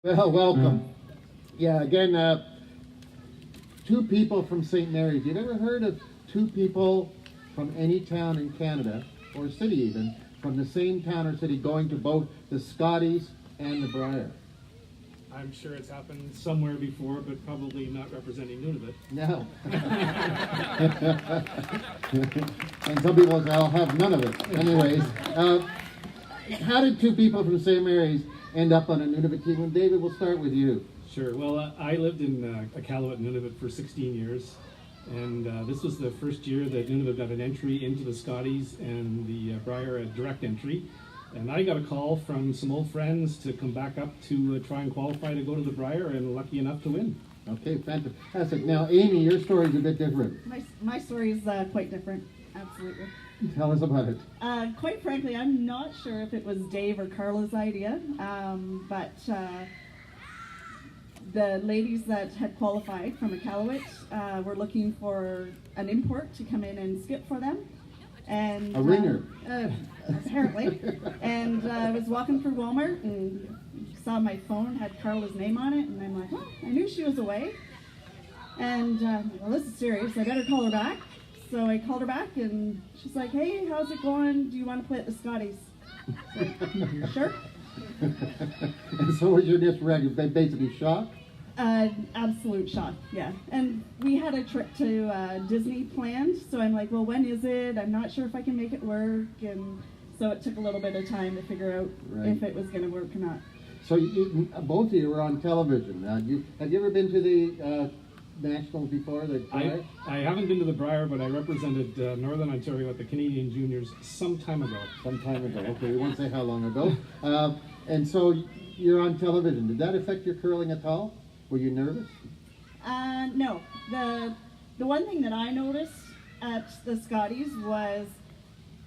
Well, welcome. Yeah, again, two people from St. Mary's. You've ever heard of two people from any town in Canada, or city even, from the same town or city going to both the Scotties and the Briar? I'm sure it's happened somewhere before, but probably not representing Nunavut. No. And some people say, I'll have none of it. Anyways, how did two people from St. Mary's end up on a Nunavut team? And David, we'll start with you. Sure. Well, I lived in Iqaluit, Nunavut for 16 years, and this was the first year that Nunavut got an entry into the Scotties and the Briar a direct entry. And I got a call from some old friends to come back up to try and qualify to go to the Briar, and lucky enough to win. Okay, fantastic. Now, Amy, your story is a bit different. My story is quite different, absolutely. Tell us about it. Quite frankly, I'm not sure if it was Dave or Carla's idea, but the ladies that had qualified from Iqaluit were looking for an import to come in and skip for them. And a ringer. Apparently. And I was walking through Walmart and saw my phone had Carla's name on it, and I'm like, oh, I knew she was away. And well, this is serious. I better call her back. So I called her back, and she's like, hey, how's it going? Do you want to play at the Scotties? Like, sure. And so was your initial reaction? Basically shocked? Absolute shock, yeah. And we had a trip to Disney planned, so I'm like, well, when is it? I'm not sure if I can make it work. And so it took a little bit of time to figure out if it was going to work or not. So both of you were on television. Have you ever been to the Nationals before? I haven't been to the Briar, but I represented Northern Ontario at the Canadian Juniors some time ago. Some time ago. Okay, we won't say how long ago. And so you're on television. Did that affect your curling at all? Were you nervous? No. The one thing that I noticed at the Scotties was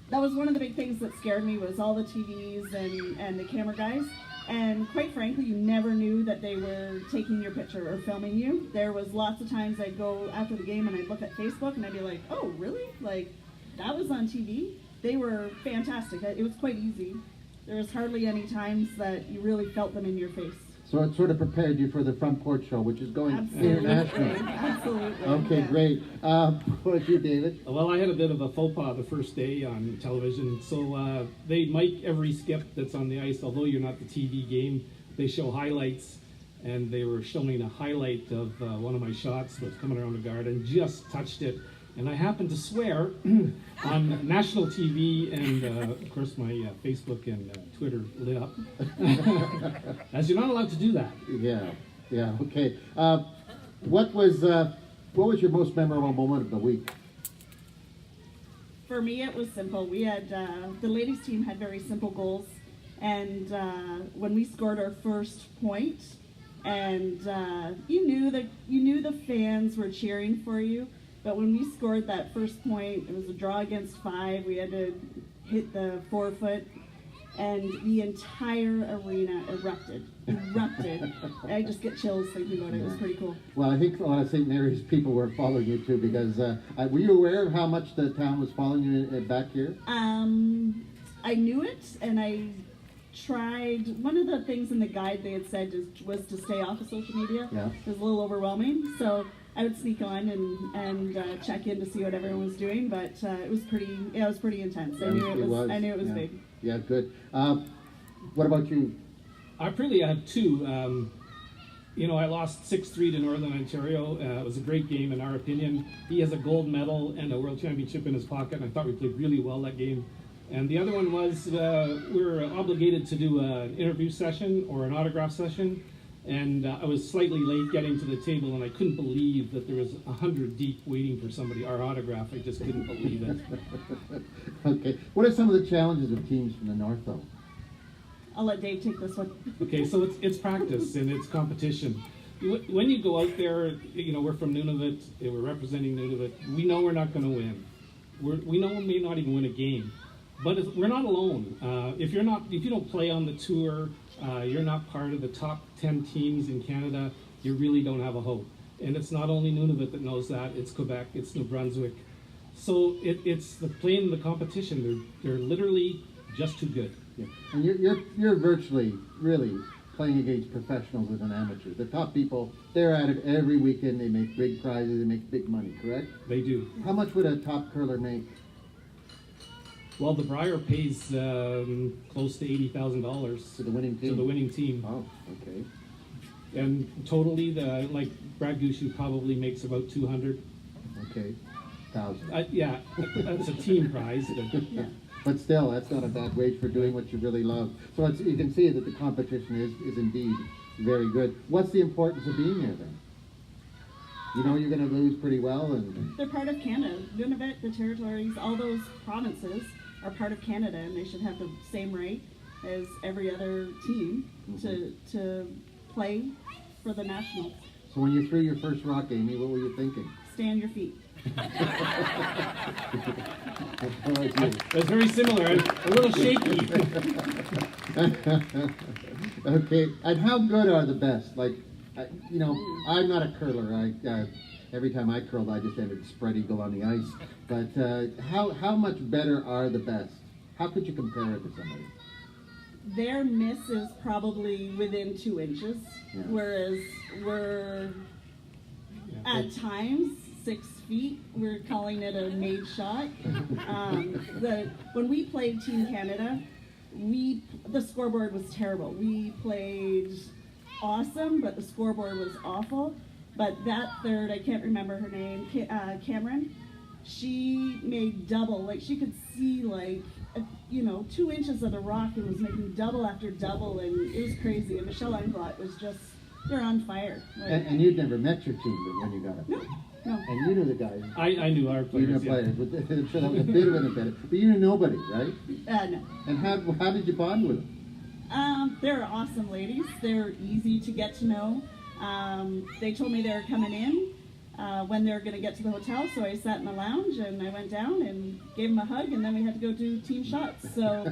that was one of the big things that scared me was all the TVs and the camera guys. And quite frankly, you never knew that they were taking your picture or filming you. There was lots of times I'd go after the game and I'd look at Facebook and I'd be like, oh, really? Like, that was on TV? They were fantastic. It was quite easy. There was hardly any times that you really felt them in your face. So it sort of prepared you for the Front Porch show, which is going international. Absolutely. Okay, yeah. Great. What about you, David? Well, I had a bit of a faux pas the first day on television. So they mic every skip that's on the ice, although you're not the TV game. They show highlights, and they were showing a highlight of one of my shots that was coming around the guard and just touched it. And I happened to swear on national TV, and of course my Facebook and Twitter lit up. As you're not allowed to do that. Yeah, okay. What was your most memorable moment of the week? For me, it was simple. We had the ladies' team had very simple goals, and when we scored our first point, and you knew the fans were cheering for you. But when we scored that first point, it was a draw against 5. We had to hit the 4-foot, and the entire arena erupted. I just get chills thinking about it. It was pretty cool. Well, I think a lot of St. Mary's people were following you too, because were you aware of how much the town was following you back here? I knew it, and I tried. One of the things in the guide they had said was to stay off of social media. Yeah. It was a little overwhelming, so I would sneak on and check in to see what everyone was doing, but it was pretty intense. I knew it was big. Yeah, good. What about you? I have two. I lost 6-3 to Northern Ontario. It was a great game in our opinion. He has a gold medal and a world championship in his pocket, and I thought we played really well that game. And the other one was we were obligated to do an interview session or an autograph session. And I was slightly late getting to the table, and I couldn't believe that there was 100 deep waiting for our autograph. I just couldn't believe it. Okay. What are some of the challenges of teams from the North, though? I'll let Dave take this one. Okay, so it's practice and it's competition. When you go out there, we're from Nunavut, we're representing Nunavut. We know we're not going to win. We know we may not even win a game. But we're not alone. If you don't play on the tour, you're not part of the top 10 teams in Canada, you really don't have a hope. And it's not only Nunavut that knows that, it's Quebec, it's New Brunswick. So it's the playing the competition. They're literally just too good. Yeah. And you're virtually really playing against professionals as an amateur. The top people, they're at it every weekend. They make big prizes. They make big money, correct? They do. How much would a top curler make? Well, the Briar pays close to $80,000 To the winning team? to the winning team. Oh, okay. And totally, like Brad Gushu probably makes about 200. Okay. 1,000. Yeah, that's a team prize. Yeah. But still, that's not a bad wage for doing what you really love. So you can see that the competition is indeed very good. What's the importance of being there then? You know you're going to lose pretty well, and They're part of Canada. Nunavut, the territories, all those provinces are part of Canada, and they should have the same right as every other team to play for the nationals. so when you threw your first rock, Amy, what were you thinking? Stay on your feet. How about you? It's very similar, a little shaky. Okay, and how good are the best? Like, I'm not a curler. Every time I curled, I just ended spread eagle on the ice. But how much better are the best? How could you compare it to somebody? Their miss is probably within 2 inches, Yeah. whereas we're at times 6 feet. We're calling it a made shot. When we played Team Canada, the scoreboard was terrible. We played awesome, but the scoreboard was awful. But that third, I can't remember her name, Cameron, she made double. Like, she could see 2 inches of the rock and was making double after double, and it was crazy. And Michelle Englot was just, they're on fire. Like, And you'd never met your team when you got it. no. And you knew the guys. I knew our You knew players. Yeah. players. But I'm sure that was a bit of an advantage. But you knew nobody, right? No. And how did you bond with them? They're awesome ladies. They're easy to get to know. They told me they were coming in when they were going to get to the hotel, so I sat in the lounge and I went down and gave them a hug, and then we had to go do team shots. So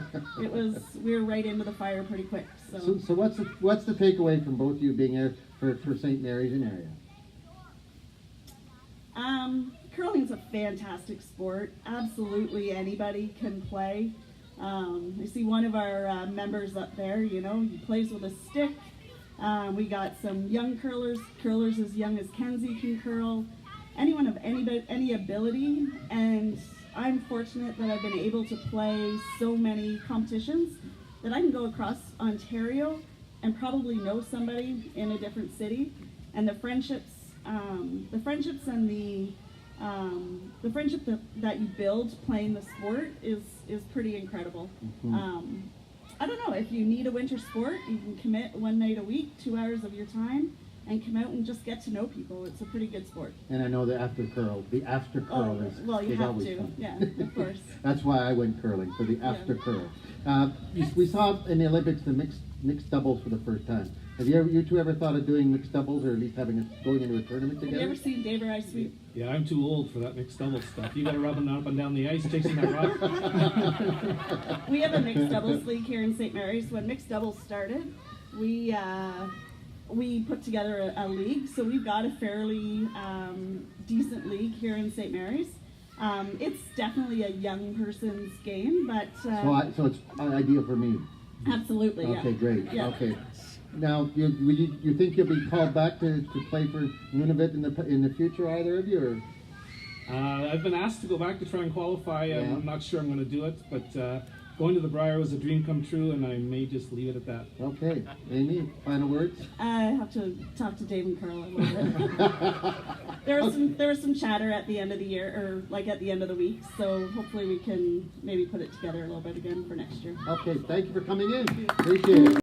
we were right into the fire pretty quick. So what's the takeaway from both of you being here for St. Mary's and area? Curling's a fantastic sport. Absolutely anybody can play. I see one of our members up there, he plays with a stick. We got some young curlers as young as Kenzie can curl. Anyone of any ability, and I'm fortunate that I've been able to play so many competitions that I can go across Ontario and probably know somebody in a different city, and the friendships and the friendship that you build playing the sport is pretty incredible. I don't know, if you need a winter sport, you can commit 1 night a week, 2 hours of your time, and come out and just get to know people. It's a pretty good sport. And I know the after curl is You is have always to. fun. Yeah, of course. That's why I went curling, for the after curl. We saw in the Olympics the mixed doubles for the first time. Have you two ever thought of doing mixed doubles, or at least going into a tournament Have together? you ever seen Dave or I sweep? Yeah, I'm too old for that mixed double stuff. You got to rub them up and down the ice, chasing that rock. We have a mixed doubles league here in St. Mary's. When mixed doubles started, we put together a league, so we've got a fairly decent league here in St. Mary's. It's definitely a young person's game, but So it's ideal for me. absolutely, yeah. Okay, great. Yeah. Okay. Now, you think you'll be called back to play for Nunavut in the future, either of you? Or? I've been asked to go back to try and qualify. Yeah. I'm not sure I'm going to do it, but going to the Briar was a dream come true, and I may just leave it at that. Okay. Amy, final words? I have to talk to Dave and Carl a little bit. There was some chatter at the end of the year, or at the end of the week, so hopefully we can maybe put it together a little bit again for next year. Okay, thank you for coming in. Appreciate it.